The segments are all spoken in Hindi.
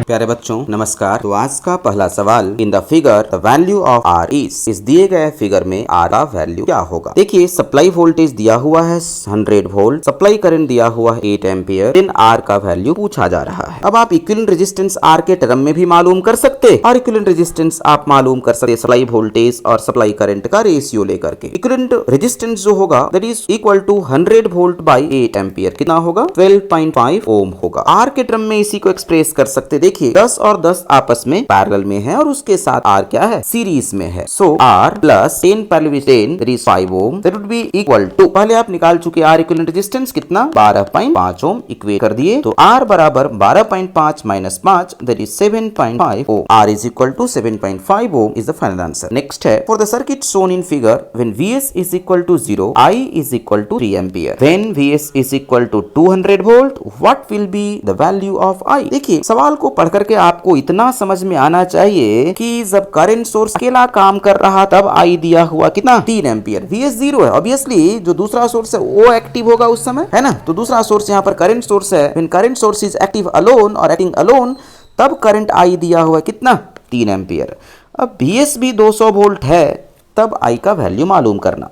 प्यारे बच्चों नमस्कार। तो आज का पहला सवाल, in the figure the value of R is, इस दिए गए फिगर में आर का वैल्यू क्या होगा। देखिए सप्लाई वोल्टेज दिया हुआ है 100 वोल्ट, सप्लाई करंट दिया हुआ है 8 एम्पियर, देन आर का वैल्यू पूछा जा रहा है। अब आप इक्विवेलेंट रेजिस्टेंस आर के टर्म में भी मालूम कर सकते और इक्विवेलेंट रेजिस्टेंस आप मालूम कर सकते सप्लाई वोल्टेज और सप्लाई करंट का रेशियो लेकर के। इक्विवेलेंट रेजिस्टेंस जो होगा that is equal to 100 volt by 8 ampere, कितना होगा 12.5 ओम होगा। आर के टर्म में इसी को एक्सप्रेस कर सकते। देखिए 10 और 10 आपस में पैरेलल में है और उसके साथ आर क्या है, सीरीज में है। So R plus 10 parallel 10 that is 5 ohm, that would be equal to, पहले आप निकाल चुके आर इक्विवेलेंट रेजिस्टेंस कितना 12.5 ओम, इक्वेट कर दिए तो आर बराबर 12.5 minus 5 that is 7.5 ohm. R is equal to 7.5 ohm is the final answer. Next है, for the circuit shown in figure when Vs is equal to 0, I is equal to 3 ampere, when Vs is equal to 200 volt, what will be the value of I। देखिए सवाल को पढ़ करके आपको इतना समझ में आना चाहिए कि जब करंट सोर्स अकेला काम कर रहा तब I दिया हुआ कितना 3 एम्पियर, Vs 0 है। ऑब्वियसली जो दूसरा सोर्स है वो एक्टिव होगा उस समय, है ना। तो दूसरा सोर्स यहाँ पर करंट सोर्स है, when current source is active alone और एक्टिंग अलोन, तब करंट I दिया हुआ कितना 3 एम्पियर। अब Vs भी 200 वोल्ट है, तब I का वैल्यू मालूम करना।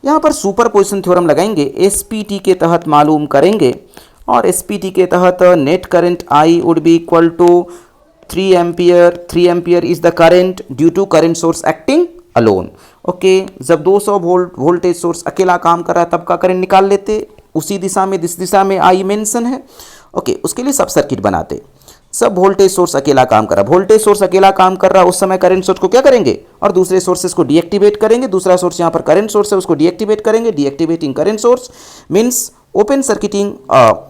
यहाँ पर सुपरपोजिशन थ्योरम लगाएंगे, एसपीटी के तहत मालूम करेंगे और एसपीटी के तहत net current I would be equal to 3 ampere. 3 ampere is the current due to current source acting alone. Okay, जब 200 वोल्ट वोल्टेज सोर्स अकेला काम कर रहा है तब का करंट निकाल लेते, उसी दिशा में जिस दिशा में I मेंशन है। ओके, उसके लिए सब सर्किट बनाते। सब वोल्टेज सोर्स अकेला काम कर रहा, वोल्टेज सोर्स अकेला काम कर रहा, उस समय करंट सोर्स को क्या करेंगे और दूसरे सोर्सेस को डीएक्टिवेट करेंगे। दूसरा सोर्स यहाँ पर करंट सोर्स है, उसको डीएक्टिवेट करेंगे। Deactivating current source means open circuiting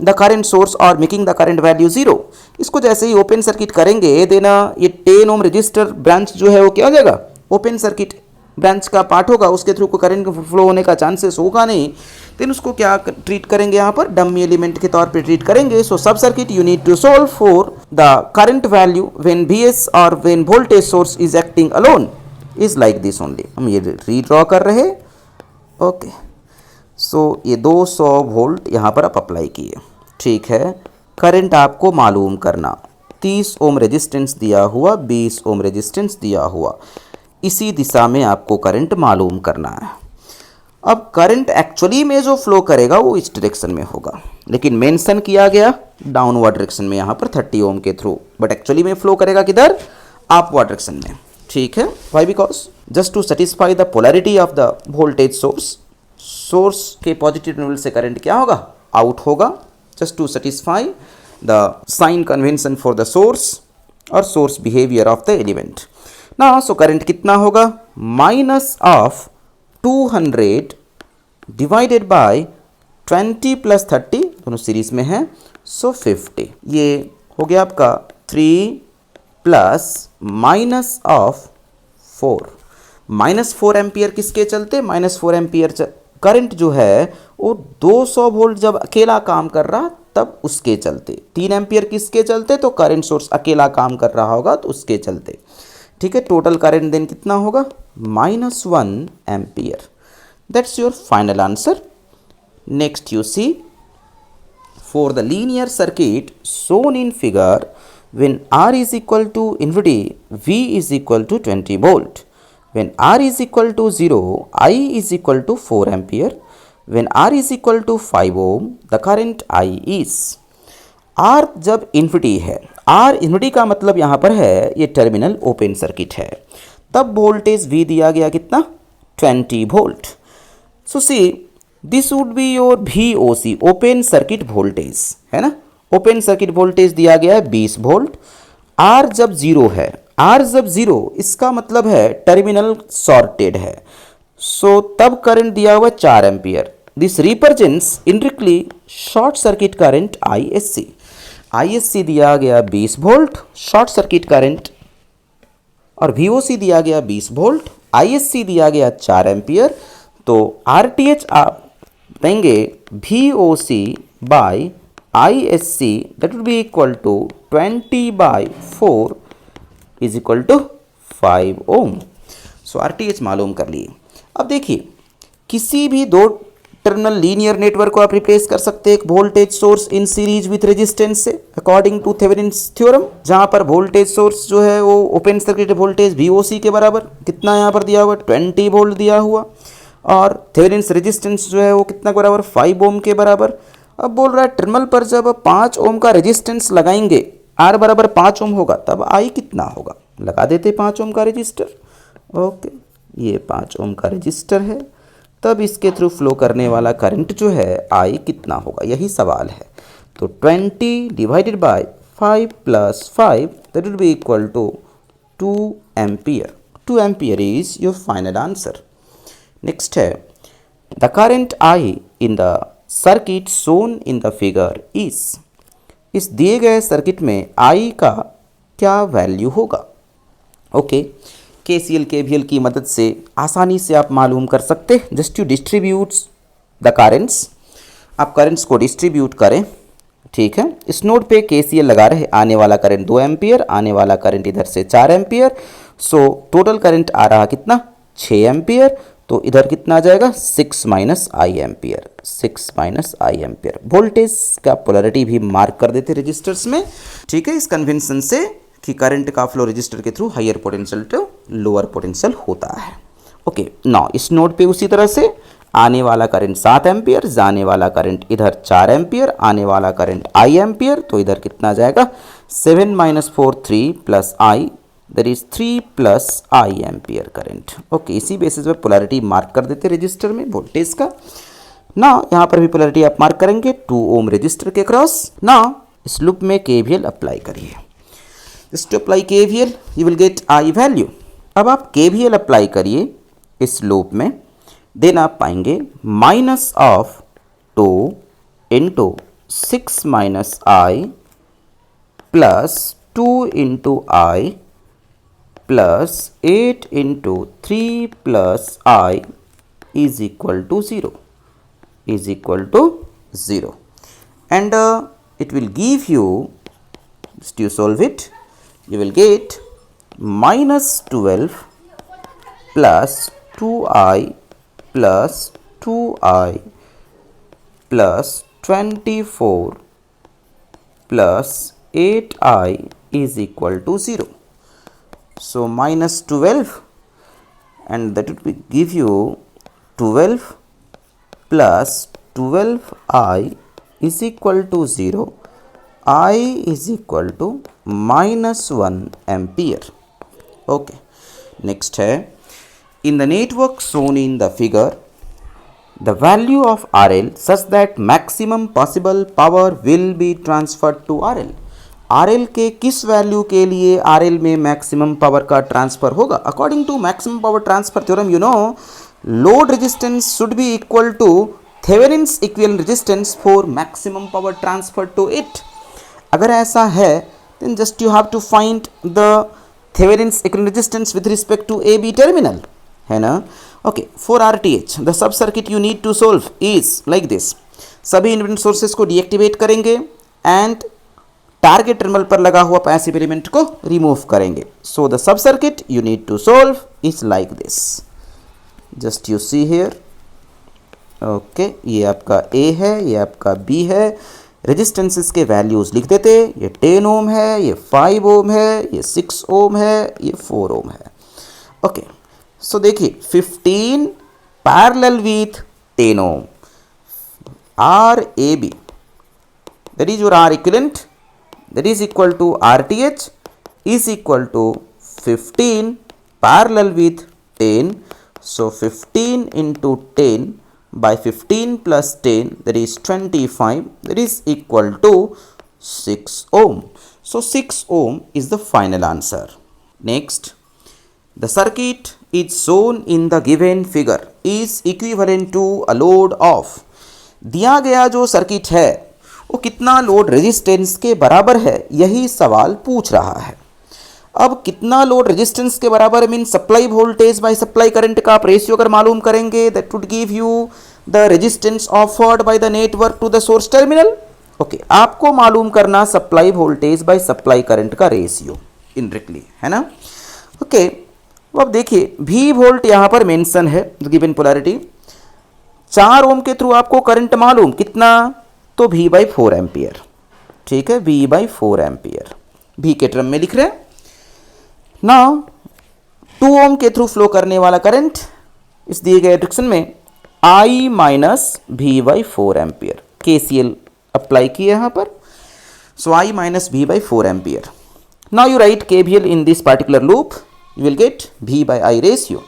the current source और मेकिंग द करंट वैल्यू 0। इसको जैसे ही ओपन सर्किट करेंगे देना ये 10 ओम रजिस्टर ब्रांच जो है वो क्या हो जाएगा, ओपन सर्किट ब्रांच का पार्ट होगा, उसके थ्रू को करंट फ्लो होने का चांसेस होगा नहीं। देन उसको क्या ट्रीट करेंगे, यहाँ पर डमी एलिमेंट के तौर पे ट्रीट करेंगे। So sub circuit you need to solve for the current value when Vs और when voltage source is acting alone is like this only. हम ये रीड्रॉ कर रहे। ओके, सो ये 200 वोल्ट यहाँ पर आप अप्लाई किए, ठीक है। करंट आपको मालूम करना, 30 ओम रेजिस्टेंस दिया हुआ, 20 ओम रेजिस्टेंस दिया हुआ, इसी दिशा में आपको करंट मालूम करना है। अब करंट एक्चुअली में जो फ्लो करेगा वो इस डायरेक्शन में होगा, लेकिन मेंशन किया गया डाउनवर्ड डायरेक्शन में यहाँ पर 30 ओम के थ्रू, बट एक्चुअली में फ्लो करेगा किधर, अपवर्ड डायरेक्शन में, ठीक है। Why, because just to satisfy the polarity of the voltage source, source के पॉजिटिव टर्मिनल से करंट क्या होगा, आउट होगा, just to satisfy the sign convention for the source और source behaviour of the element ना। सो करंट कितना होगा, minus of 200 divided by 20 plus 30, दोनों सीरीज में है, सो 50। ये हो गया आपका 3 प्लस माइनस ऑफ 4, -4 एम्पियर किसके चलते, -4 एम्पियर करंट जो है वो 200 वोल्ट जब अकेला काम कर रहा तब उसके चलते, 3 एम्पियर किसके चलते, तो करंट सोर्स अकेला काम कर रहा होगा तो उसके चलते, ठीक है। टोटल करंट देन कितना होगा, -1 ampere. That's your final answer. Next you see, for the linear circuit shown in figure when R is equal to infinity, V is equal to 20 volt, when R is equal to 0, I is equal to 4 ampere, when R is equal to 5 ohm, the current I is। R जब इन्फिनिटी है, R इन्फिनिटी का मतलब यहाँ पर है ये टर्मिनल ओपन सर्किट है, तब वोल्टेज V दिया गया कितना 20 volt. So see this would be your VOC, open circuit voltage, है ना। ओपन सर्किट वोल्टेज दिया गया है 20 वोल्ट। R जब 0 है, R जब 0 इसका मतलब है टर्मिनल शॉर्टेड है, सो तब करंट दिया हुआ 4 ampere. This represents indirectly short circuit current ISC। ISC दिया गया 20 वोल्ट शॉर्ट सर्किट करंट, और VOC दिया गया 20 वोल्ट, ISC दिया गया 4 एम्पियर। तो RTH आप देंगे VOC by ISC, that will be equal to 20/4 is equal to 5 ohm. So RTH मालूम कर लिए। अब देखिए किसी भी दो टर्मिनल लीनियर नेटवर्क को आप रिप्लेस कर सकते हैं एक voltage source in series with resistance से अकॉर्डिंग टू थेवेनिन्स थ्योरम, जहां पर वोल्टेज सोर्स जो है वो ओपन सर्किट वोल्टेज VOC के बराबर, कितना यहाँ पर दिया हुआ 20 वोल्ट दिया हुआ, और थेवेनिन्स रेजिस्टेंस जो है वो कितना बराबर 5 ओम के बराबर। अब बोल रहा है टर्मिनल पर जब 5 ओम का रेजिस्टेंस लगाएंगे, R बराबर 5 ओम होगा, तब I कितना होगा, लगा देते 5 ओम का रजिस्टर। ओके, ये 5 ओम का रजिस्टर है, तब इसके थ्रू फ्लो करने वाला करंट जो है I कितना होगा, यही सवाल है। तो 20 divided by 5 plus 5 that will be equal to 2 ampere. 2 ampere is your final answer. Next है the current I in the circuit shown in the figure is, इस दिए गए सर्किट में I का क्या वैल्यू होगा। ओके, KCL KVL की मदद से आसानी से आप मालूम कर सकते हैं। Just you distribute the currents, आप करेंट्स को डिस्ट्रीब्यूट करें, ठीक है। इस नोड पे KCL लगा रहे, आने वाला करंट 2 एम्पियर, आने वाला करंट इधर से 4 एम्पियर, सो टोटल करंट आ रहा कितना 6 एम्पियर, तो इधर कितना आ जाएगा 6 माइनस आई एम्पियर, 6 माइनस आई एम्पियर। वोल्टेज का पोलरिटी भी मार्क कर देते रजिस्टर्स में, ठीक है, इस कन्वेंशन से कि करंट का फ्लो रजिस्टर के through higher potential to lower potential होता है। ओके, नाउ इस नोड पे उसी तरह से आने वाला करंट 7 एम्पियर, जाने वाला करंट इधर 4 एम्पियर, आने वाला करंट आई एम्पियर, तो इधर कितना आ जाएगा 7 minus 4 3 plus I, that is 3 plus I ampere current. Okay, इसी बेसिस पे पोलैरिटी मार्क कर देते रजिस्टर में वोल्टेज का। ना यहाँ पर भी पोलैरिटी आप मार्क करेंगे 2 ओम रजिस्टर के क्रॉस। ना इस लूप में KVL अप्लाई करिए, just to apply KVL you will get I value. अब आप KVL अप्लाई करिए इस लूप में, देन आप पाएंगे minus of 2 into 6 minus I plus 2 into I plus 8 into 3 plus I is equal to 0, is equal to 0, and it will give you, just you solve it, you will get minus 12 plus 2i plus 2i plus 24 plus 8i is equal to 0. So minus 12, and that would give you 12 plus 12i is equal to 0, I is equal to minus 1 ampere. Okay, next है in the network shown in the figure, the value of RL such that maximum possible power will be transferred to RL. RL के किस वैल्यू के लिए RL में मैक्सिमम पावर का ट्रांसफर होगा। According to maximum power transfer theorem, you know load resistance should be equal to Thevenin's equivalent resistance for maximum power transfer to it. अगर ऐसा है then just you have to find the Thevenin's equivalent resistance with respect to AB terminal, है ना। Okay, for RTH the sub circuit you need to solve is like this. सभी इंडिपेंडेंट सोर्सेस को डीएक्टिवेट करेंगे एंड टारगेट टर्मिनल पर लगा हुआ पैसिव एलिमेंट को रिमूव करेंगे। So the sub circuit you need to solve is like this, just you see here. Okay, ये आपका A है, ये आपका B है, रेजिस्टेंसेस के वैल्यूज लिख देते। ये 10 ओम है, ये 5 ओम है, ये 6 ओम है, ये 4 ओम है। ओके, सो देखिए 15 parallel with 10 ohm, RAB that is your R equivalent, that is equal to RTH is equal to 15 parallel with 10. So 15 into 10 by 15 plus 10, that is 25, that is equal to 6 ohm. So 6 ohm is the final answer. Next, the circuit is shown in the given figure is equivalent to a load of, दिया गया जो सर्किट है वो कितना लोड रेजिस्टेंस के बराबर है, यही सवाल पूछ रहा है। अब कितना लोड रेजिस्टेंस के बराबर mean supply voltage by supply current का आप रेशियो अगर मालूम करेंगे, that would give you the resistance offered by the network to the source terminal. Okay, आपको मालूम करना supply voltage by supply current का रेशियो इनडायरेक्टली, है ना। ओके, अब देखिए V वोल्ट यहाँ पर मेंशन है गिवन पोलैरिटी, 4 ओम के थ्रू आपको करंट मालूम कितना, तो V बाई 4 एम्पियर। ठीक है, V बाई 4 एम्पियर V के टर्म में लिख रहे हैं। नाउ 2 ओम के थ्रू फ्लो करने वाला करंट इस दिए गए डायरेक्शन में I minus V by 4 ampere, KCL apply किए यहाँ पर। So I minus V by 4 ampere. Now you write KVL in this particular loop, you will get V by I ratio.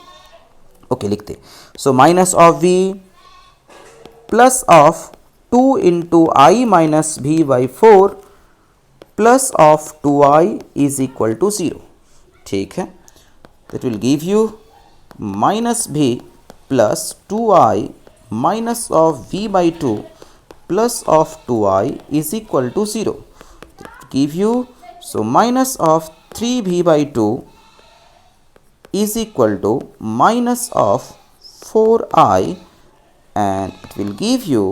Okay, लिखते। So minus of V plus of 2 into I minus V by 4 plus of 2I is equal to 0। ठीक है, that will give you minus V plus 2I minus of V by 2 plus of 2I is equal to 0। Give you, so minus of 3V by 2 is equal to minus of 4I and it will give you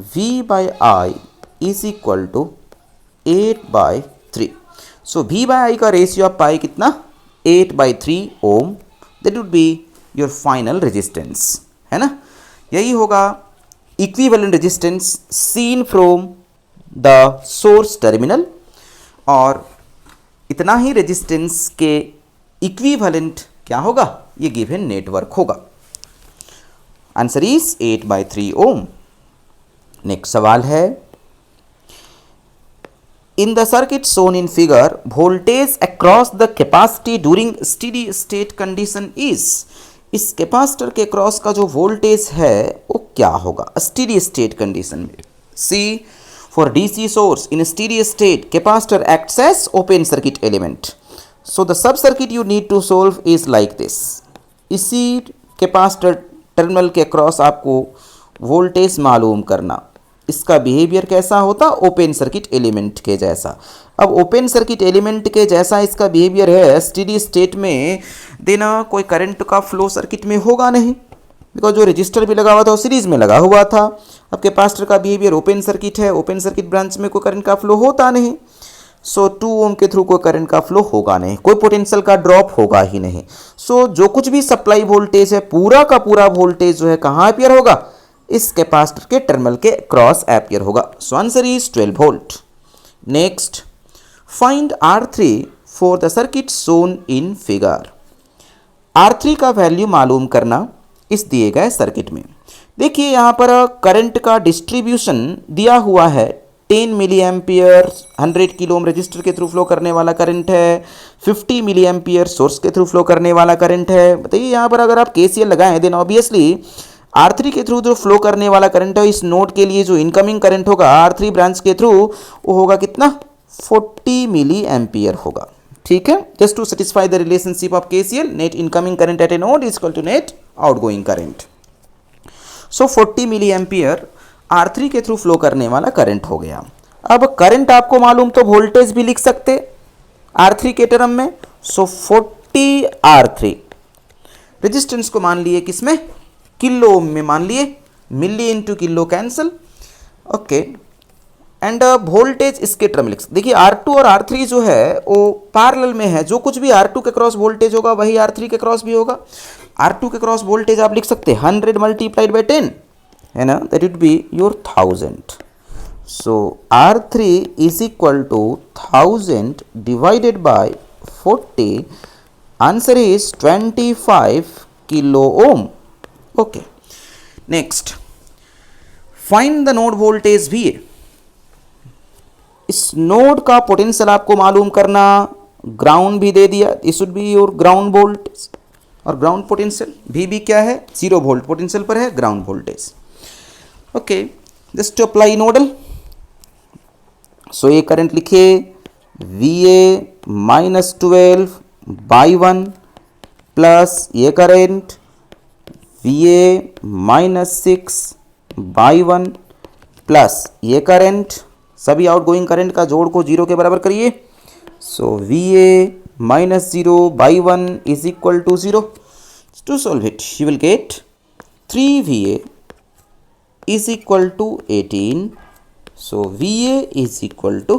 V by I is equal to 8 by 3. So V by I का रेशियो आप पाए कितना, 8 by 3 Om. that would be your final resistance, है ना। यही होगा equivalent resistance seen from the source terminal, और इतना ही रेजिस्टेंस के इक्विवेलेंट क्या होगा, ये गिवन नेटवर्क होगा। Answer is 8 by 3 ohm. Next सवाल है, in the circuit shown in figure voltage across the capacity during steady state condition is. इस कैपेसिटर के क्रॉस का जो वोल्टेज है वो क्या होगा स्टेडी स्टेट कंडीशन में। सी, for DC source in steady state, capacitor acts as open circuit element. So the sub circuit you need to solve is like this. इसी कैपेसिटर टर्मिनल के क्रॉस आपको वोल्टेज मालूम करना, इसका बिहेवियर कैसा होता, ओपन सर्किट एलिमेंट के जैसा। अब ओपन सर्किट एलिमेंट के जैसा इसका बिहेवियर है स्टेडी स्टेट में, देना कोई करंट का फ्लो सर्किट में होगा नहीं, बिकॉज जो रजिस्टर भी लगा हुआ था वो सीरीज में लगा हुआ था। अब कैपेसिटर का बिहेवियर ओपन सर्किट है, ओपन सर्किट ब्रांच में कोई करंट का फ्लो होता नहीं। सो 2 ओम के थ्रू कोई करंट का फ्लो होगा नहीं, कोई पोटेंशियल का ड्रॉप होगा ही नहीं। सो जो कुछ भी सप्लाई वोल्टेज है पूरा का पूरा वोल्टेज जो है कहाँ अपियर होगा, इस कैपेसिटर के टर्मिनल के क्रॉस अपियर होगा। सो answer is 12 volt. Next, find R3 for the circuit shown in figure. R3 का वैल्यू मालूम करना इस दिए गए सर्किट में। देखिए यहाँ पर करंट का डिस्ट्रीब्यूशन दिया हुआ है, 10 milli ampere 100 kilo ohm resistor के थ्रू फ्लो करने वाला करंट है, 50 मिली एम्पियर सोर्स के थ्रू फ्लो करने वाला करंट है। बताइए यहाँ पर अगर आप KCL लगाएं देन ऑब्वियसली R3 के थ्रू जो फ्लो करने वाला करंट है इस नोड के लिए जो इनकमिंग करंट होगा R3 ब्रांच के थ्रू वो होगा कितना, 40 मिली एम्पियर होगा। ठीक है, just to satisfy the relationship of KCL, net incoming current at a node is equal to net outgoing current. So 40 milli ampere R3 के थ्रू फ्लो करने वाला करंट हो गया। अब करंट आपको मालूम तो वोल्टेज भी लिख सकते R3 के टर्म में। सो 40 R3 रेजिस्टेंस को मान लिए किसमें, किलो ओम में मान लिए, milli into kilo cancel. Okay, and voltage इसके टर्म लिख सकते। देखिए R2 और R3 जो है वो पैरेलल में है, जो कुछ भी R2 के क्रॉस वोल्टेज होगा वही R3 के क्रॉस भी होगा। R2 के क्रॉस वोल्टेज आप लिख सकते हैं 100 मल्टीप्लाइड बाई 10, है ना, that would be your 1000। So R3 is equal to 1000 divided by 40, answer is 25 kilo ohm. Okay, next, find the node voltage VA। इस नोड का पोटेंशियल आपको मालूम करना, ग्राउंड भी दे दिया, this should be your ground voltage और ग्राउंड पोटेंशियल। VB क्या है, 0 वोल्ट पोटेंशियल पर है ground voltage. Okay, just to apply nodal. So ये करंट लिखिए VA माइनस 12 बाई 1 प्लस ये current VA minus 6 by 1 plus ये करंट, सभी आउटगोइंग करंट का जोड़ को 0 के बराबर करिए। So VA minus 0 by 1 is equal to 0। To solve it you will get 3VA is equal to 18. So VA is equal to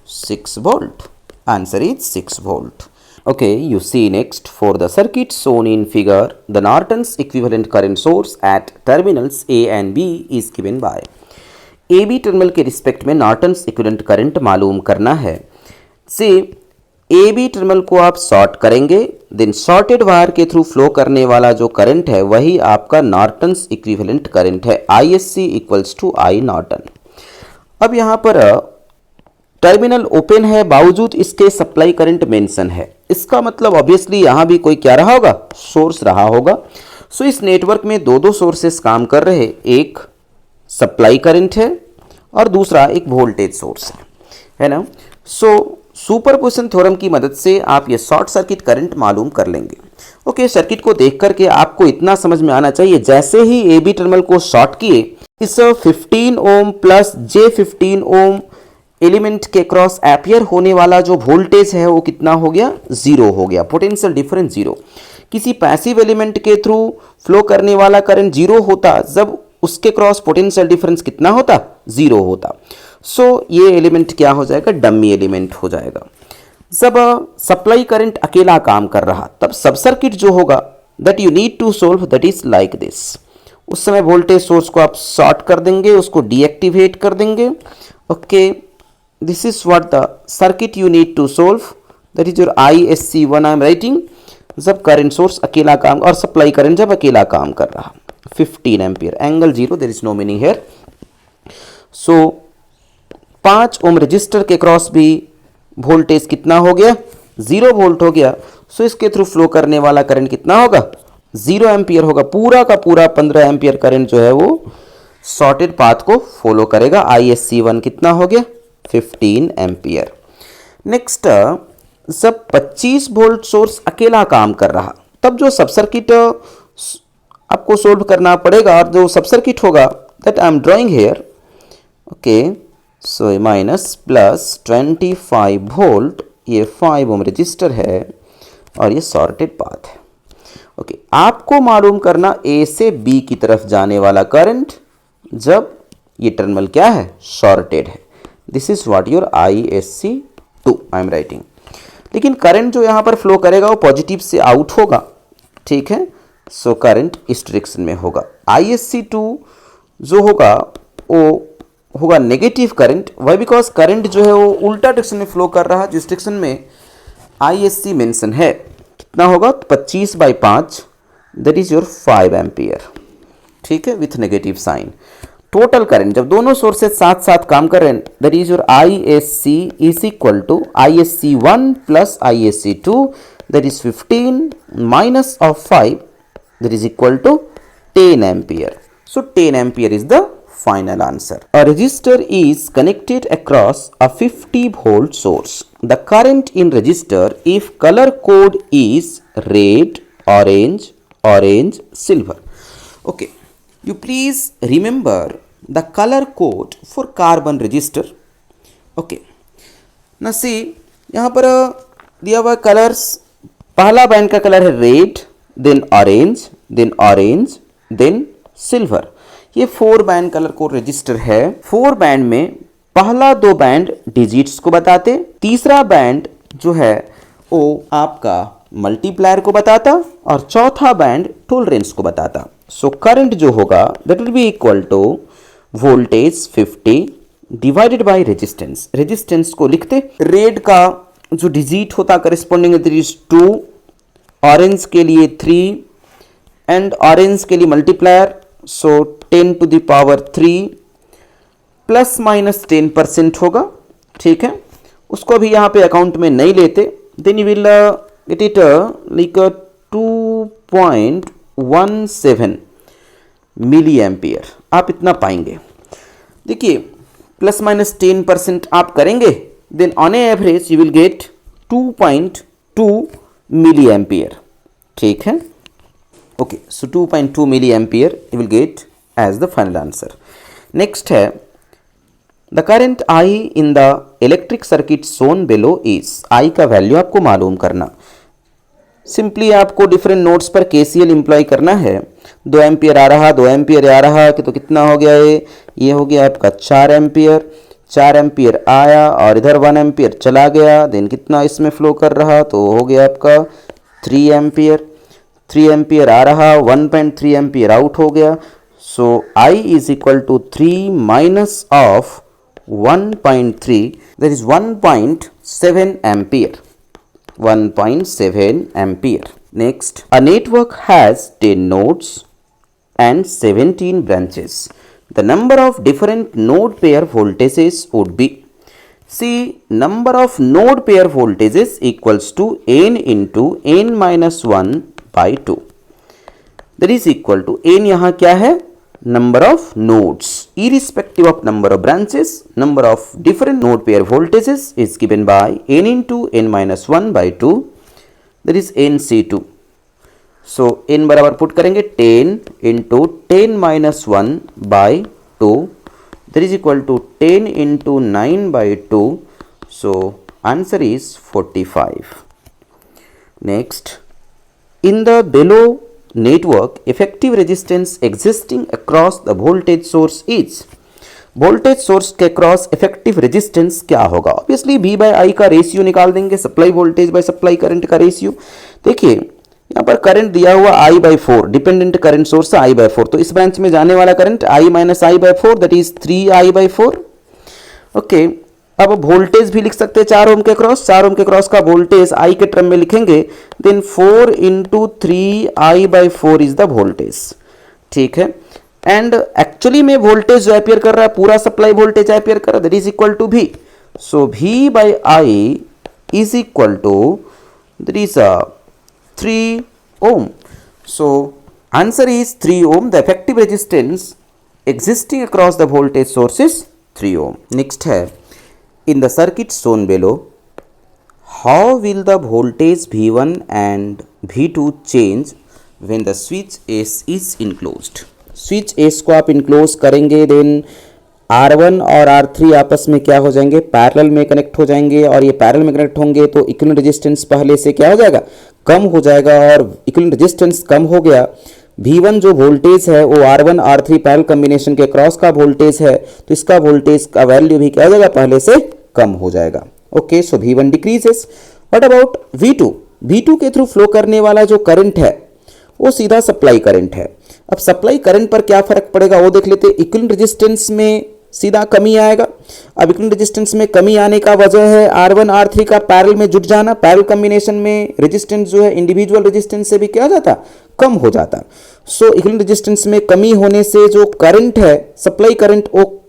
6 volt. Answer is 6 volt. Okay, you see next for the circuit shown in figure, the Norton's equivalent current source at terminals A and B is given by. A B terminal के रिस्पेक्ट में नॉर्टन्स इक्विवेलेंट करंट मालूम करना है। से ए बी टर्मिनल को आप शॉर्ट करेंगे, देन शॉर्टेड वायर के थ्रू फ्लो करने वाला जो करंट है वही आपका नॉर्टन्स इक्विवेलेंट करंट है, I S C equals to I Norton. अब यहाँ पर टर्मिनल ओपन है, बावजूद इसके सप्लाई करंट मेंशन है, इसका मतलब ऑब्वियसली यहाँ भी कोई क्या रहा होगा, सोर्स रहा होगा। सो इस नेटवर्क में दो सोर्सेस काम कर रहे, एक सप्लाई करंट है और दूसरा एक वोल्टेज सोर्स है ना। सो सुपरपोजिशन थ्योरम की मदद से आप ये शॉर्ट सर्किट करंट मालूम कर लेंगे। ओके, सर्किट को देख करके आपको इतना समझ में आना चाहिए, जैसे ही ए बी टर्मिनल को शॉर्ट किए, इस 15 ओम प्लस J15 ओम एलिमेंट के क्रॉस एपियर होने वाला जो वोल्टेज है वो कितना हो गया, जीरो हो गया, पोटेंशियल डिफरेंस जीरो। किसी पैसिव एलिमेंट के थ्रू फ्लो करने वाला करंट जीरो होता जब उसके क्रॉस पोटेंशियल डिफरेंस कितना होता, जीरो होता। सो ये एलिमेंट क्या हो जाएगा, डमी एलिमेंट हो जाएगा। जब सप्लाई करंट अकेला काम कर रहा तब सब सर्किट जो होगा that you need to solve that is like this. उस समय वोल्टेज सोर्स को आप शॉर्ट कर देंगे, उसको डीएक्टिवेट कर देंगे। Okay, this is what the circuit you need to solve, that is your ISC1 I am writing. जब करंट सोर्स अकेला काम और सप्लाई करंट जब अकेला काम कर रहा, 15 ampere, angle zero, there is no meaning here. So 5 ohm resistor के क्रॉस भी वोल्टेज कितना हो गया, 0 वोल्ट हो गया। सो इसके थ्रू फ्लो करने वाला करंट कितना होगा, 0 एम्पियर होगा। पूरा का पूरा 15 एम्पियर करंट जो है वो शॉर्टेड पाथ को फॉलो करेगा। ISC1 कितना हो गया, 15 एम्पियर। नेक्स्ट, जब 25 वोल्ट सोर्स अकेला काम कर रहा तब जो सब सर्किट आपको सोल्व करना पड़ेगा, और जो सब सर्किट होगा that I am drawing here. Okay, so minus plus 25 volt, ये 5 ओम रजिस्टर है और ये शॉर्टेड पाथ है। ओके, आपको मालूम करना ए से बी की तरफ जाने वाला करंट जब ये टर्मिनल क्या है, शॉर्टेड है। This is what your ISC2 I am writing. लेकिन करंट जो यहाँ पर फ्लो करेगा वो पॉजिटिव से आउट होगा, ठीक है। सो करंट इस डायरेक्शन में होगा। ISC2 जो होगा वो होगा negative current. Why, because current जो है वो उल्टा डायरेक्शन में फ्लो कर रहा है, जिस डायरेक्शन में ISC मेंशन है। कितना होगा, 25/5, दैट इज योर 5 एम्पियर, ठीक है, with negative sign. Total current जब दोनों सोर्सेज साथ साथ काम कर रहे हैं, that is your ISC is equal to ISC1 plus ISC2, that is 15 minus of 5, that is equal to 10 ampere. So 10 ampere is the final answer. A resistor is connected across a 50 volt source. The current in resistor, if color code is red, orange, orange, silver. Okay, you please remember the color code for carbon resistor. Okay, now see यहाँ पर दिया हुआ कलर्स, पहला बैंड का कलर है red, then orange, then silver. ये 4 बैंड कलर कोड रजिस्टर है। 4 बैंड में पहला 2 बैंड डिजिट्स को बताते, तीसरा बैंड जो है वो आपका मल्टीप्लायर को बताता और चौथा बैंड टॉलरेंस को बताता। सो करंट जो होगा that will be equal to voltage 50 divided by resistance. Resistance को लिखते, रेड का जो डिजिट होता करेस्पॉन्डिंग दैट इज 2, ऑरेंज के लिए 3 एंड ऑरेंज के लिए multiplier, so 10 to the power 3 plus minus 10% होगा, ठीक है। उसको अभी यहाँ पे अकाउंट में नहीं लेते, then you will get it like 2.17 milli ampere आप इतना पाएंगे। देखिए प्लस माइनस 10% आप करेंगे, then on average you will get 2.2 milli ampere, ठीक है। Okay, so 2.2 milli ampere you will get as the final answer. Next है the current I in the electric circuit shown below is. I का वैल्यू आपको मालूम करना, सिंपली आपको डिफरेंट नोड्स पर KCL इंप्लॉय करना है। 2 एम्पियर आ रहा, 2 एम्पियर आ रहा कि तो कितना हो गया ये हो गया आपका 4 एम्पियर, 4 एम्पियर आया और इधर 1 एम्पियर चला गया, देन कितना इसमें फ्लो कर रहा, तो हो गया आपका 3 एम्पियर। 3 एम्पियर आ रहा, 1.3 एम्पियर आउट हो गया। So I is equal to 3 minus of 1.3, that is 1.7 ampere. 1.7 ampere. Next, a network has 10 nodes and 17 branches. The number of different node pair voltages would be, see, number of node pair voltages equals to n into n minus 1 by 2. That is equal to n यहाँ क्या है, number of nodes, irrespective of number of branches, number of different node pair voltages is given by n into n minus 1 by 2, that is nC2. So n बराबर पुट करेंगे 10 into 10 minus 1 by 2, that is equal to 10 into 9 by 2. So answer is 45. Next, in the below network, effective resistance existing across the voltage source is, voltage source के क्रॉस effective resistance क्या होगा? Obviously V by I का रेशियो निकाल देंगे, supply voltage by supply current का रेशियो। देखिए यहाँ पर करंट दिया हुआ I by 4, dependent current source I by 4, तो इस ब्रांच में जाने वाला current I minus I by 4, that is 3I by 4। Okay, अब वोल्टेज भी लिख सकते हैं 4 ओम के क्रॉस, 4 ओम के क्रॉस का वोल्टेज I के टर्म में लिखेंगे, then 4 into 3I by 4 is the voltage. ठीक है, एंड एक्चुअली में वोल्टेज जो एपियर कर रहा है, पूरा सप्लाई वोल्टेज एपियर कर रहा है, that is equal to V। So V by I is equal to, that is 3 ohm. So answer is 3 ohm. The effective resistance existing across the voltage source is 3 ohm. Next है, in the circuit shown below, how will the voltage V1 and V2 change when the switch S is enclosed? Switch S को आप इनक्लोज करेंगे, देन R1 और R3 आपस में क्या हो जाएंगे, पैरेलल में कनेक्ट हो जाएंगे, और ये पैरेलल में कनेक्ट होंगे तो इक्विवेलेंट रेजिस्टेंस पहले से क्या हो जाएगा, कम हो जाएगा, और इक्विवेलेंट रेजिस्टेंस कम हो गया। V1 जो वोल्टेज है वो R1 R3 पैरेलल कॉम्बिनेशन के क्रॉस का वोल्टेज है, तो इसका वोल्टेज का वैल्यू भी क्या हो जाएगा, पहले से कम हो जाएगा। Okay, so V1 decreases. What about V2? V2 के थ्रू फ्लो करने वाला जो करंट है वो सीधा सप्लाई करंट है। अब सप्लाई करंट पर क्या फर्क पड़ेगा वो देख लेते हैं। इक्विवेलेंट रेजिस्टेंस में सीधा कमी आएगा। अब इक्विवेलेंट रेजिस्टेंस में कमी आने का वजह है R1 R3 का पैरेलल में जुट जाना। पैरेलल कॉम्बिनेशन में रेजिस्टेंस जो है इंडिविजुअल रेजिस्टेंस से भी क्या हो जाता, कम हो जाता। सो इक्विवेलेंट रेजिस्टेंस में कमी होने से जो करंट है, सप्लाई करंट, वो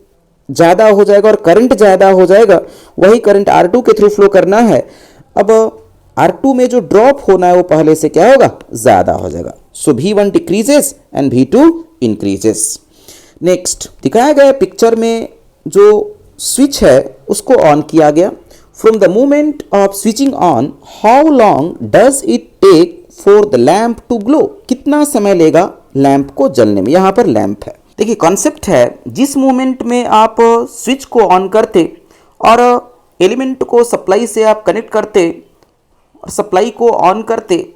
ज़्यादा हो जाएगा, और करंट ज़्यादा हो जाएगा, वही करंट R2 के थ्रू फ्लो करना है। अब R2 में जो ड्रॉप होना है वो पहले से क्या होगा, ज़्यादा हो जाएगा। सो V1 decreases and V2 increases. Next दिखाया गया पिक्चर में जो स्विच है उसको ऑन किया गया। From the moment of switching on, how long does it take for the lamp to glow? कितना समय लेगा लैम्प को जलने में? यहाँ पर लैम्प है। देखिए कॉन्सेप्ट है, जिस मोमेंट में आप स्विच को ऑन करते और एलिमेंट को सप्लाई से आप कनेक्ट करते और सप्लाई को ऑन करते,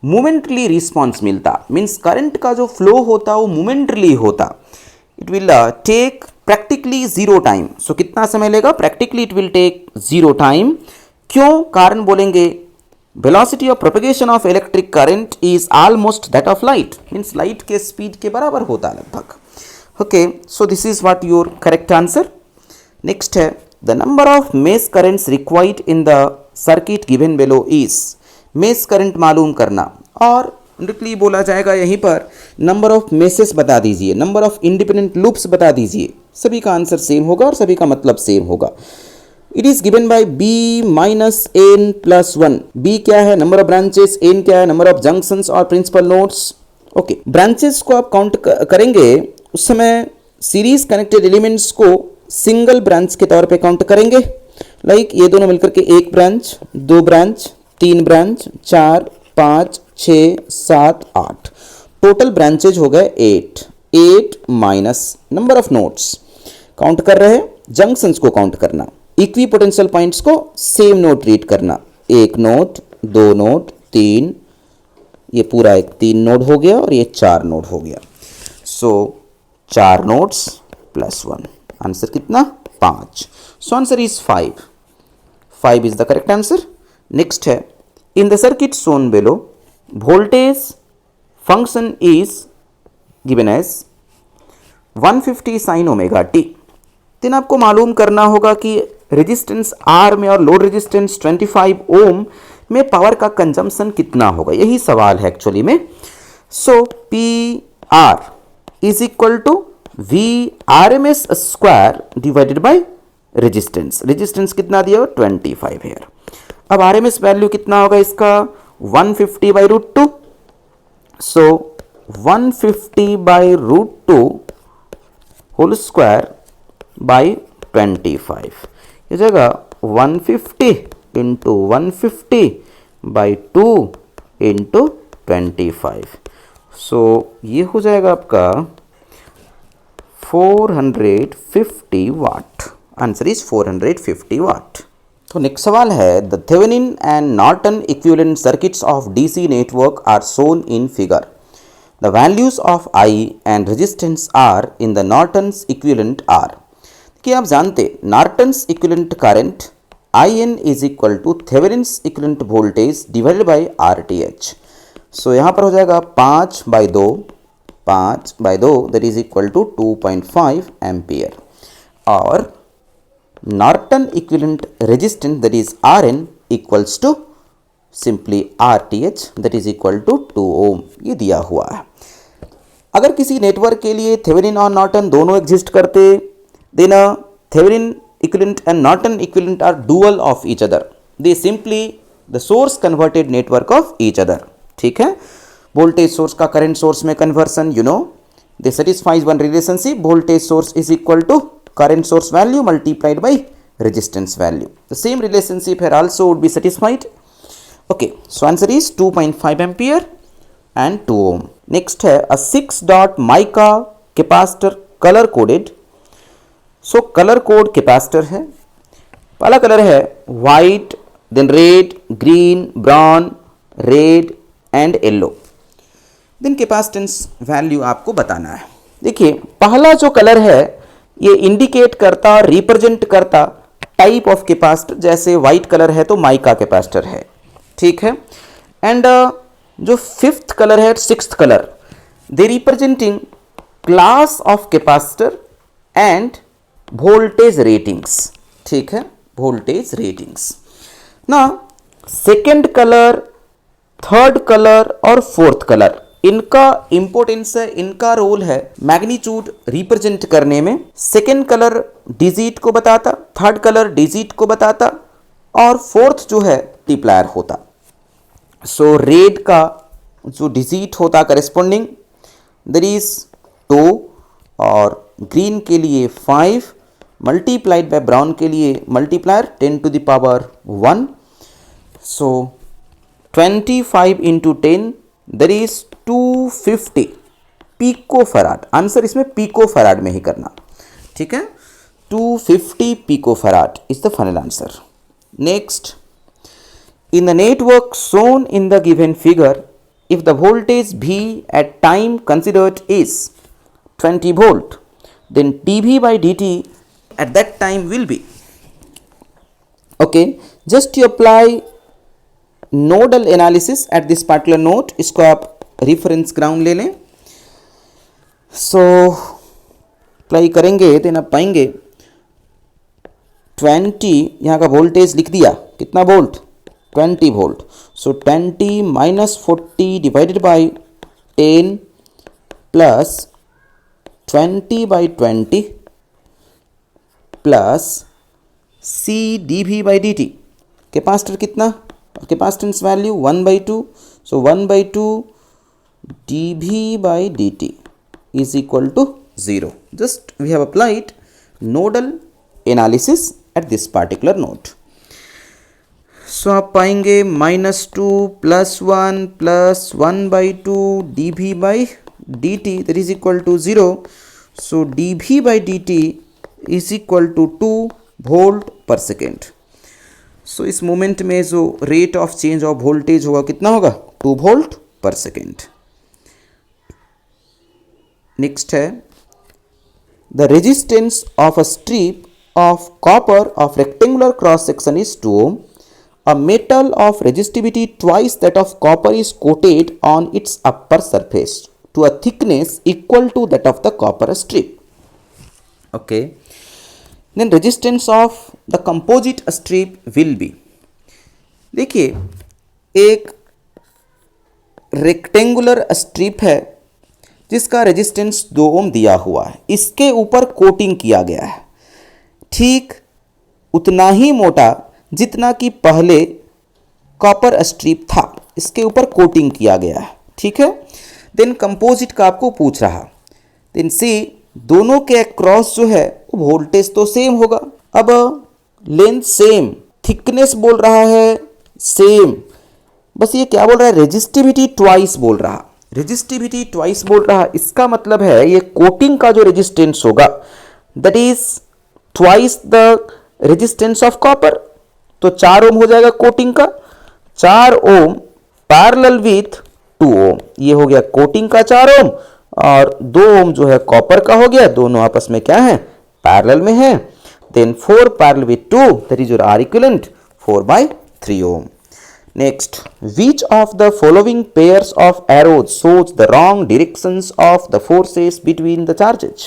मोमेंटली रिस्पॉन्स मिलता, मीन्स करंट का जो फ्लो होता वो मोमेंटली होता। It will take practically 0 time. So कितना समय लेगा? Practically it will take 0 time. क्यों? कारण बोलेंगे, velocity of propagation of electric current is almost that of light, means light के स्पीड के बराबर होता लगभग। Okay, so this is what your correct answer. Next है, the number of mesh currents required in the circuit given below is. Mesh current मालूम करना, और डायरेक्टली बोला जाएगा यहीं पर नंबर ऑफ मेसेस बता दीजिए, नंबर ऑफ इंडिपेंडेंट लूप्स बता दीजिए। सभी का आंसर सेम होगा और सभी का मतलब सेम होगा। It is given by B minus N plus 1। B क्या है? Number of branches. N क्या है? नंबर ऑफ जंक्शंस और प्रिंसिपल नोड्स। ओके, ब्रांचेस को आप काउंट करेंगे उस समय सीरीज कनेक्टेड एलिमेंट्स को सिंगल ब्रांच के तौर पे काउंट करेंगे। लाइक ये दोनों मिलकर के 1 branch, 2 branch, 3 branch, 4, 5, 6, 7, 8, total branches हो गए 8 minus number of nodes count कर रहे हैं। जंक्शंस को काउंट करना, इक्वी पोटेंशियल पॉइंट्स को सेम नोड ट्रीट करना, 1 नोड, 2 नोड, 3, ये पूरा एक 3 नोड हो गया और ये 4 नोड हो गया। सो 4 नोड्स प्लस 1, आंसर कितना? 5. So answer is 5. 5 is the correct answer. Next है, in the circuit shown below, voltage function is given as 150 sin omega t. Then आपको मालूम करना होगा कि रेजिस्टेंस R में और लोड रेजिस्टेंस 25 ओम में पावर का कंजम्पशन कितना होगा, यही सवाल है एक्चुअली में. So P R is equal to V R M S square divided by resistance. Resistance कितना दिया हो 25 हेयर. अब आर एम एस वैल्यू कितना होगा इसका 150 by root two. So 150 by root two whole square by 25. ये जगह 150 इंटू 150 बाई 2 इंटू 25. सो ये हो जाएगा आपका 450 वाट. आंसर इज 450 वाट. तो नेक्स्ट सवाल है, the Thevenin and Norton equivalent circuits of DC network are shown in figure. The values of I and resistance R in the Norton's equivalent are. कि आप जानते Norton's equivalent current I N is equal to Thevenin's equivalent voltage divided by R T H. So यहाँ पर हो जाएगा 5 by 2 that is equal to 2.5 ampere. और Norton equivalent resistance that is R N equals to simply R T H that is equal to 2 ohm. ये दिया हुआ है. अगर किसी नेटवर्क के लिए थेवेनिन और नॉर्टन दोनों एग्जिस्ट करते, then Thevenin equivalent and Norton equivalent are dual of each other. They simply the source converted network of each other. ठीक है, वोल्टेज सोर्स का करंट सोर्स में conversion, you know, they satisfies one relationship, voltage source is equal to current source value multiplied by resistance value. The same relationship here also would be satisfied. Okay, so answer is 2.5 ampere and 2 ohm. Next है a 6 dot mica capacitor color coded. So colour code capacitor है. पहला कलर है white, then red, green, brown, red and yellow. Then capacitance value आपको बताना है. देखिए पहला जो कलर है ये इंडिकेट करता, रिप्रेजेंट करता टाइप ऑफ कैपेसिटर. जैसे वाइट कलर है तो माइका कैपेसिटर है, ठीक है. एंड जो फिफ्थ कलर है, sixth colour, they representing class of capacitor end voltage ratings. ठीक है, वोल्टेज रेटिंग्स. ना सेकेंड कलर, थर्ड कलर और फोर्थ कलर, इनका इंपॉर्टेंस है, इनका रोल है मैग्नीट्यूड रिप्रेजेंट करने में. सेकेंड कलर डिजिट को बताता, थर्ड कलर डिजिट को बताता और फोर्थ जो है मल्टीप्लायर होता. सो रेड का जो डिजिट होता करेस्पॉन्डिंग देयर इज 2 और ग्रीन के लिए 5 मल्टीप्लाइड बाय ब्राउन के लिए multiplier 10 to the power 1. So 25 into 10 that is 250 pico farad. Answer इसमें पिको फराड में ही करना, ठीक है. 250 pico farad is the final answer. Next, in the network shown in the given figure, if the voltage V at time considered is 20 volt, then dV by dt at that time will be. Okay, just to apply nodal analysis at this particular node, इसको आप reference ground ले लें. So अप्लाई करेंगे देन आप पाएंगे 20, यहाँ का वोल्टेज लिख दिया, कितना volt 20 volt. So 20 minus 40 divided by 10 plus 20 by 20 plus C D V by D T. Capacitor कितना, capacitance value 1/2. So 1/2 D V by D T is equal to 0. Just we have applied nodal analysis at this particular node. So आप पाएंगे -2 + 1 + 1/2 D V by D T that is equal to 0. So D V by D T is equal to 2 volt per second. So इस मोमेंट में जो rate of change of voltage होगा कितना होगा 2 वोल्ट पर सेकेंड. नेक्स्ट है the resistance of a strip of copper of rectangular cross section is 2 ohm. A metal of resistivity twice that of copper is coated on its upper surface to a thickness equal to that of the copper strip. Okay. Then resistance of the composite strip will be, देखिए एक रेक्टेंगुलर स्ट्रिप है जिसका रेजिस्टेंस 2 ओम दिया हुआ है, इसके ऊपर कोटिंग किया गया है ठीक उतना ही मोटा जितना कि पहले कॉपर स्ट्रिप था, इसके ऊपर कोटिंग किया गया है, ठीक है। देन कंपोजिट का आपको पूछ रहा, देन सी दोनों के अक्रॉस जो है वो वोल्टेज तो सेम होगा। अब लेंथ सेम, थिकनेस बोल रहा है सेम, बस ये क्या बोल रहा है, रेजिस्टिविटी ट्वाइस बोल रहा, रेजिस्टिविटी ट्वाइस बोल रहा, इसका मतलब है ये कोटिंग का जो रेजिस्टेंस होगा that is twice the resistance of copper, तो 4 ओम हो जाएगा कोटिंग का, 4 ओम पैरेलल विथ 2 ओम, ये हो गया कोटिंग का 4 ओम और 2 ओम जो है कॉपर का हो गया, दोनों आपस में क्या है, पैरेलल में है। Then 4 parallel with 2 that is your R equivalent 4/3 ohm. Next, which of the following pairs of arrows shows the wrong directions of the forces between the charges?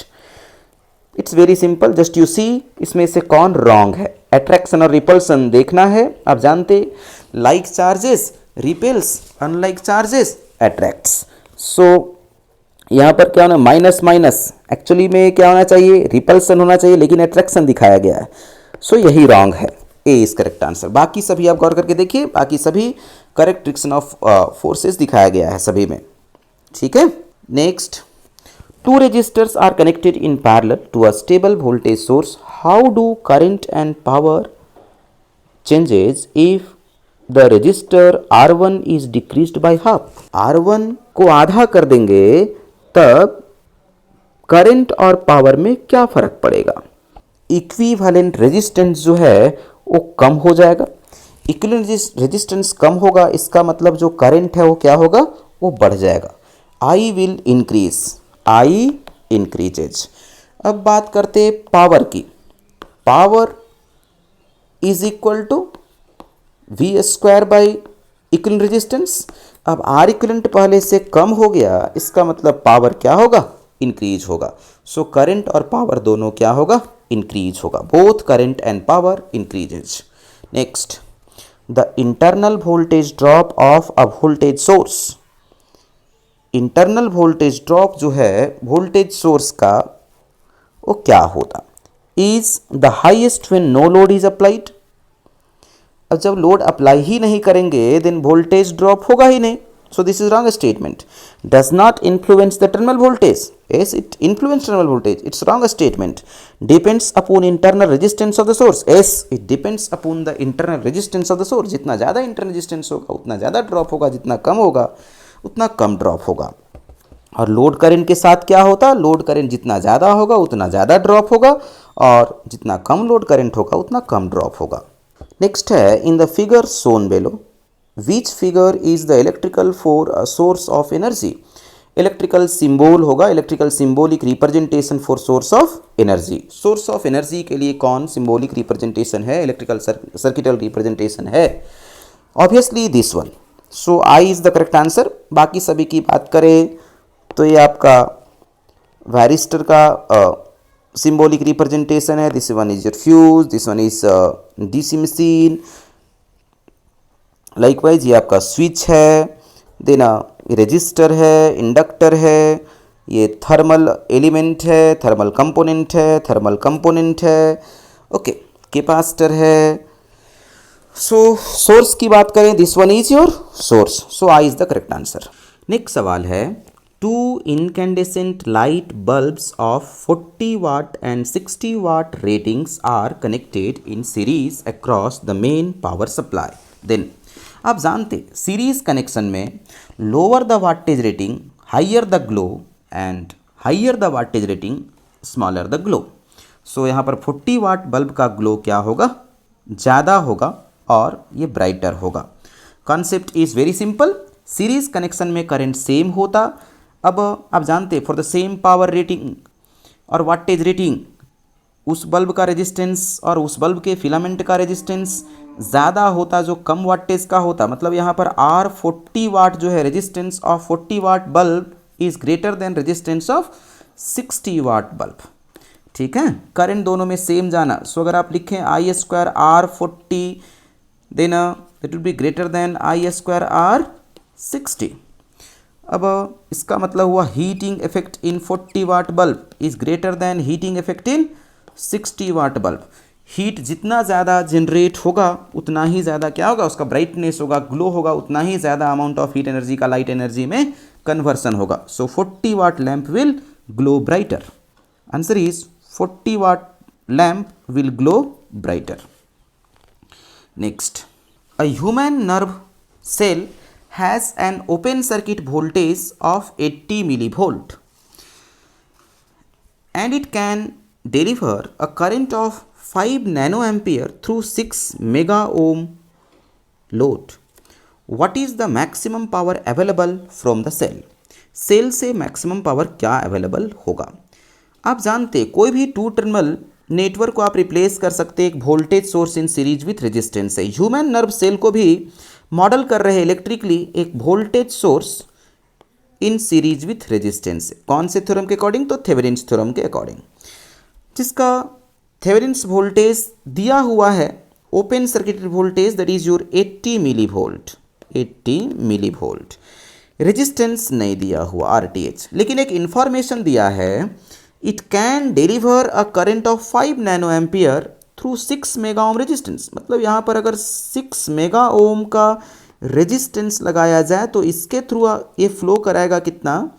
It's very simple, just you see इसमें से कौन wrong है। Attraction और repulsion देखना है, आप जानते like charges repels, unlike charges attracts। So यहाँ पर क्या होना, माइनस माइनस, एक्चुअली में क्या होना चाहिए, रिपल्सन होना चाहिए, लेकिन अट्रैक्शन दिखाया गया है, सो यही रॉन्ग है, ए इज करेक्ट आंसर। बाकी सभी आप गौर करके देखिए, बाकी सभी करेक्ट डायरेक्शन ऑफ फोर्सेस दिखाया गया है सभी में, ठीक है। Next, 2 resistors are connected in parallel to a stable voltage source. How do current and power changes if the resistor R1 is decreased by half? R1 को आधा कर देंगे तब करंट और पावर में क्या फर्क पड़ेगा, इक्विवेलेंट रेजिस्टेंस जो है वो कम हो जाएगा, इक्विवेलेंट रेजिस्टेंस कम होगा, इसका मतलब जो करंट है वो क्या होगा, वो बढ़ जाएगा, I will increase, I increases. अब बात करते पावर की, power is equal to V square by equivalent resistance. अब आर इक्विवेलेंट पहले से कम हो गया, इसका मतलब पावर क्या होगा, इंक्रीज होगा, सो करंट और पावर दोनों क्या होगा, इंक्रीज होगा, both current and power increases. Next, the internal voltage drop of a voltage source, internal voltage drop जो है वोल्टेज सोर्स का वो क्या होता, is the highest when no load is applied. अब जब लोड अप्लाई ही नहीं करेंगे देन वोल्टेज ड्रॉप होगा ही नहीं, so this is wrong statement. Does not influence the terminal voltage, yes it influences terminal voltage, it's wrong statement. Depends upon internal resistance of the source, yes it depends upon the internal resistance of the source, जितना ज़्यादा internal resistance होगा उतना ज़्यादा ड्रॉप होगा, जितना कम होगा उतना कम ड्रॉप होगा। और लोड करंट के साथ क्या होता, लोड करंट जितना ज़्यादा होगा उतना ज़्यादा ड्रॉप होगा और जितना कम लोड करंट होगा उतना कम ड्रॉप होगा। नेक्स्ट है, in the figure shown below Which figure is the electrical for a source of energy? Electrical symbol होगा, electrical symbolic representation for source of energy. Source of energy के लिए कौन सिंबॉलिक रिप्रेजेंटेशन है, इलेक्ट्रिकल सर्किटल रिप्रेजेंटेशन है, obviously this one, so I is the correct answer. बाकी सभी की बात करें तो ये आपका वायरिस्टर का सिंबॉलिक रिप्रेजेंटेशन है, this one is your fuse, this one is DC machine, likewise ये आपका स्विच है, देन रजिस्टर है, इंडक्टर है, ये थर्मल एलिमेंट है, थर्मल कंपोनेंट है, थर्मल कंपोनेंट है, ओके कैपेसिटर है। सो सोर्स की बात करें, this one is your source, so I is the correct answer. Next सवाल है, 2 incandescent light bulbs of 40 watt and 60 watt ratings are connected in series across the main power supply. Then आप जानते सीरीज कनेक्शन में lower the wattage rating higher the glow and higher the wattage rating smaller the glow. So यहाँ पर 40 वाट बल्ब का ग्लो क्या होगा, ज़्यादा होगा और ये ब्राइटर होगा। Concept is very simple, series connection में करंट सेम होता। अब आप जानते for the same power rating और वाटेज रेटिंग उस बल्ब का रेजिस्टेंस और उस बल्ब के फिलामेंट का रेजिस्टेंस ज़्यादा होता जो कम वाटेज का होता, मतलब यहाँ पर आर 40 वाट जो है resistance of 40 watt bulb is greater than resistance of 60 watt bulb. ठीक है, करंट दोनों में सेम जाना, सो अगर आप लिखें I square R 40 then it will be greater than I square R 60। अब इसका मतलब हुआ heating effect in 40 watt bulb is greater than heating effect in 60 watt bulb. Heat जितना ज़्यादा जनरेट होगा उतना ही ज़्यादा क्या होगा, उसका ब्राइटनेस होगा, ग्लो होगा, उतना ही ज़्यादा अमाउंट ऑफ हीट एनर्जी का लाइट एनर्जी में कन्वर्सन होगा। So 40 watt lamp will glow brighter. Answer is 40 watt lamp will glow brighter. Next, a human nerve cell has an open circuit voltage of 80 millivolt and it can deliver a current of 5 nanoampere through 6 mega ohm load. What is the maximum power available from the cell? Cell से मैक्सिमम पावर क्या अवेलेबल होगा? आप जानते कोई भी टू टर्मिनल नेटवर्क को आप रिप्लेस कर सकते एक voltage source in series with resistance है। ह्यूमन नर्व सेल को भी मॉडल कर रहे इलेक्ट्रिकली एक voltage source in series with resistance है। कौन से थ्योरम के अकॉर्डिंग? तो थेवेनिन्स थ्योरम के अकॉर्डिंग, जिसका थेवेनिन्स वोल्टेज दिया हुआ है open circuited voltage that is your 80 milli volt, 80 milli volt. Resistance नहीं दिया हुआ आरटीएच, लेकिन एक इंफॉर्मेशन दिया है it can deliver a current of 5 nano ampere through 6 mega ohm resistance. मतलब यहाँ पर अगर 6 मेगा ओम का रेजिस्टेंस लगाया जाए तो इसके थ्रू ये फ्लो कराएगा कितना?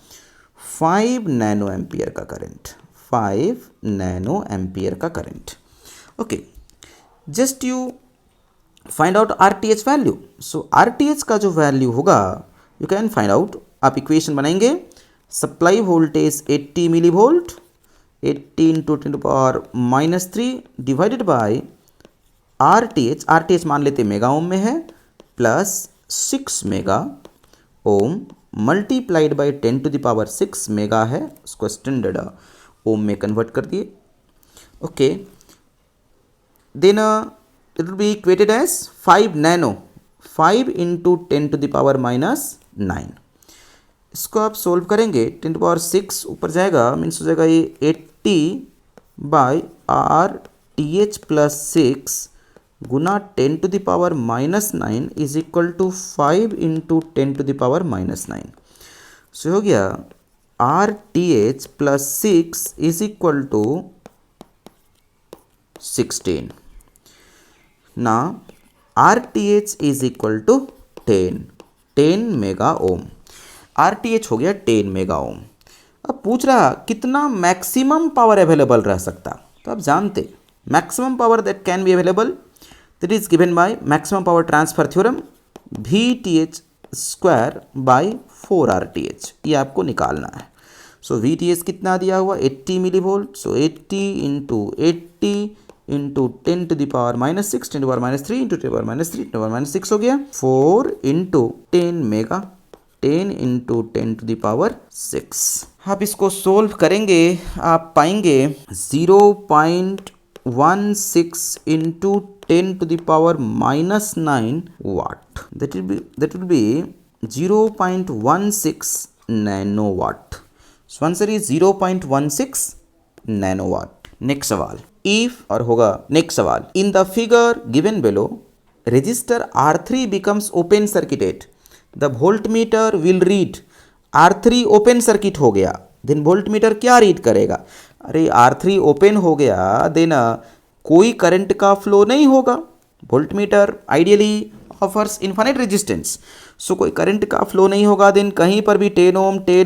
5 नैनो एम्पियर का करंट, 5 नैनो एम्पियर का current. Okay, just you find out RTH value. So RTH का जो वैल्यू होगा यू कैन फाइंड आउट। आप इक्वेशन बनाएंगे, supply voltage 80 milli volt, 80 into 10⁻³ divided by RTH, RTH मान लेते मेगा ओम में है, plus 6 mega ohm multiplied by 10⁻6 mega है, उसको स्टैंडर्ड ओम में कन्वर्ट कर दिए। Okay, then it will be equated as 5 nano, 5 into 10⁻⁹। इसको आप सोल्व करेंगे 10⁻6 ऊपर जाएगा, मीन्स हो जाएगा ये 80 by R T H plus 6 गुना 10⁻⁹ is equal to 5 into 10⁻⁹। So हो गया R T H plus 6 is equal to 16। ना R T H is equal to 10 mega ohm. R T H हो गया 10 मेगा ओम। अब पूछ रहा कितना मैक्सिमम पावर अवेलेबल रह सकता, तो आप जानते maximum power that can be available that is given by maximum power transfer theorem VTH square by 4RTH, ये आपको निकालना है। सो VTH कितना दिया हुआ 80 मिली वोल्ट, सो 80 इंटू 80 इंटू 10⁻⁻6 10⁻³ इंटू 10⁻³ 10⁻6 हो गया 4 इंटू 10 मेगा 10 इंटू 10⁻6। आप इसको सोल्व करेंगे आप पाएंगे 0.16 into 10⁻⁻9 watt, that will be 0.16 nano watt. So answer is 0.16 nano watt. Next सवाल, इफ और होगा नेक्स्ट सवाल, in the figure given below resistor R3 becomes open circuited, the voltmeter will read. R3 open circuit हो गया, देन वोल्टमीटर क्या रीड करेगा? अरे R3 ओपन हो गया, देन कोई करंट का फ्लो नहीं होगा। Voltmeter ideally offers infinite resistance, so कोई करंट का फ्लो नहीं होगा, देन कहीं पर भी 10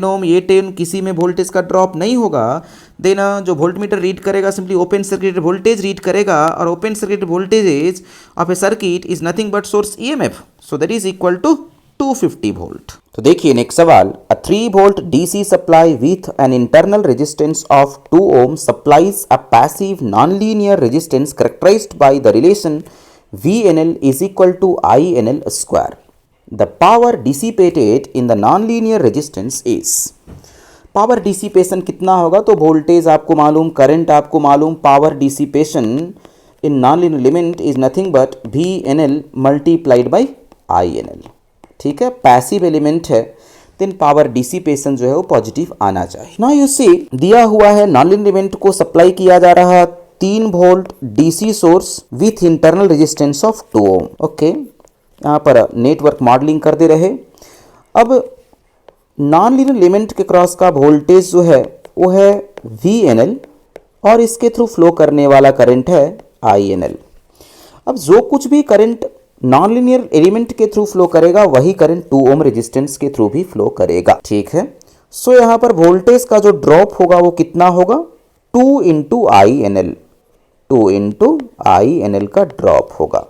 ओम ये 10 किसी में वोल्टेज का ड्रॉप नहीं होगा। देन जो वोल्टमीटर रीड करेगा simply open circuit voltage read करेगा, और open circuit voltage of a circuit is nothing but source EMF, so that is equal to 250 volt. तो देखिए नेक्स्ट सवाल, a 3 volt DC supply with an internal resistance of 2 ohm supplies a passive non-linear resistance characterised by the relation VNL is equal to INL square. The power dissipated in the non-linear resistance is, power dissipation कितना होगा, तो वोल्टेज आपको मालूम, करंट आपको मालूम, power dissipation in non linear element is nothing but VNL multiplied by INL। ठीक है, पैसिव एलिमेंट है, देन पावर डिसिपेशन जो है वो पॉजिटिव आना चाहिए। नाउ यू सी, दिया हुआ है नॉन लीनियर एलिमेंट को सप्लाई किया जा रहा 3 volt DC source with internal resistance of 2 ohm. Okay, यहाँ पर नेटवर्क मॉडलिंग कर दे रहे। अब नॉन लीनियर एलिमेंट के क्रॉस का वोल्टेज जो है वो है VNL और इसके थ्रू फ्लो करने वाला करंट है INL। अब जो कुछ भी करंट नॉन लीनियर एलिमेंट के थ्रू फ्लो करेगा वही करंट 2 ओम रेजिस्टेंस के थ्रू भी फ्लो करेगा। ठीक है, सो यहाँ पर वोल्टेज का जो ड्रॉप होगा वो कितना होगा, 2 इंटू INL, 2 इंटू INL का ड्रॉप होगा।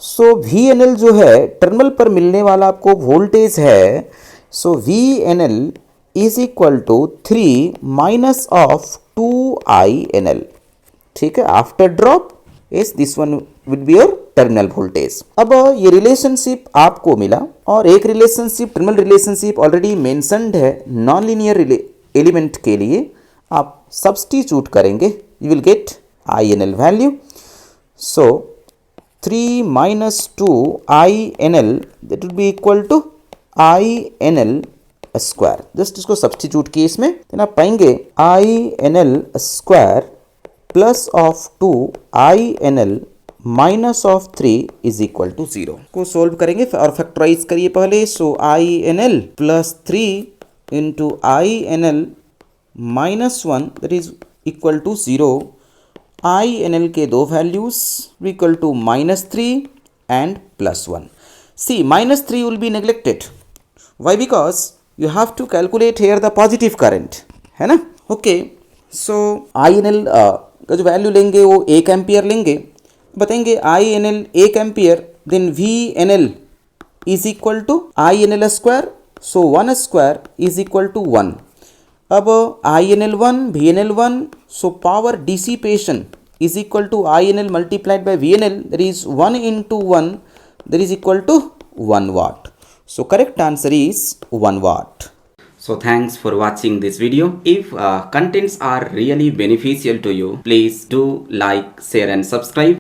सो VNL जो है टर्मिनल पर मिलने वाला आपको वोल्टेज है, so VNL is equal to 3 minus of 2 INL। ठीक है, after drop is this one will be your terminal voltage. अब ये रिलेशनशिप आपको मिला और एक relationship, terminal relationship already mentioned है नॉन लीनियर एलिमेंट के लिए, आप सब्स्टिट्यूट करेंगे, you will get INL value. So 3 minus 2 INL that will be equal to INL square. जस्ट इसको सब्स्टिट्यूट किए इसमें, तो आप पाएंगे INL square plus of 2 INL minus of 3 is equal to 0। को सोल्व करेंगे और फैक्टराइज करिए पहले। सो INL plus 3 into INL minus 1 that is equal to 0। INL के दो values equal to -3 and +1। See -3 will be neglected, why, because you have to calculate here the positive current, है ना। ओके, सो INL का जो वैल्यू लेंगे वो 1 एम्पियर लेंगे, बताएंगे INL 1 ampere, then VNL is equal to INL square, so 1 square is equal to 1। अब INL1 VNL1, so power dissipation is equal to INL multiplied by VNL, that is 1 into 1, that is equal to 1 watt. So correct answer is 1 watt. So thanks for watching this video. If contents are really beneficial to you, please do like, share and subscribe.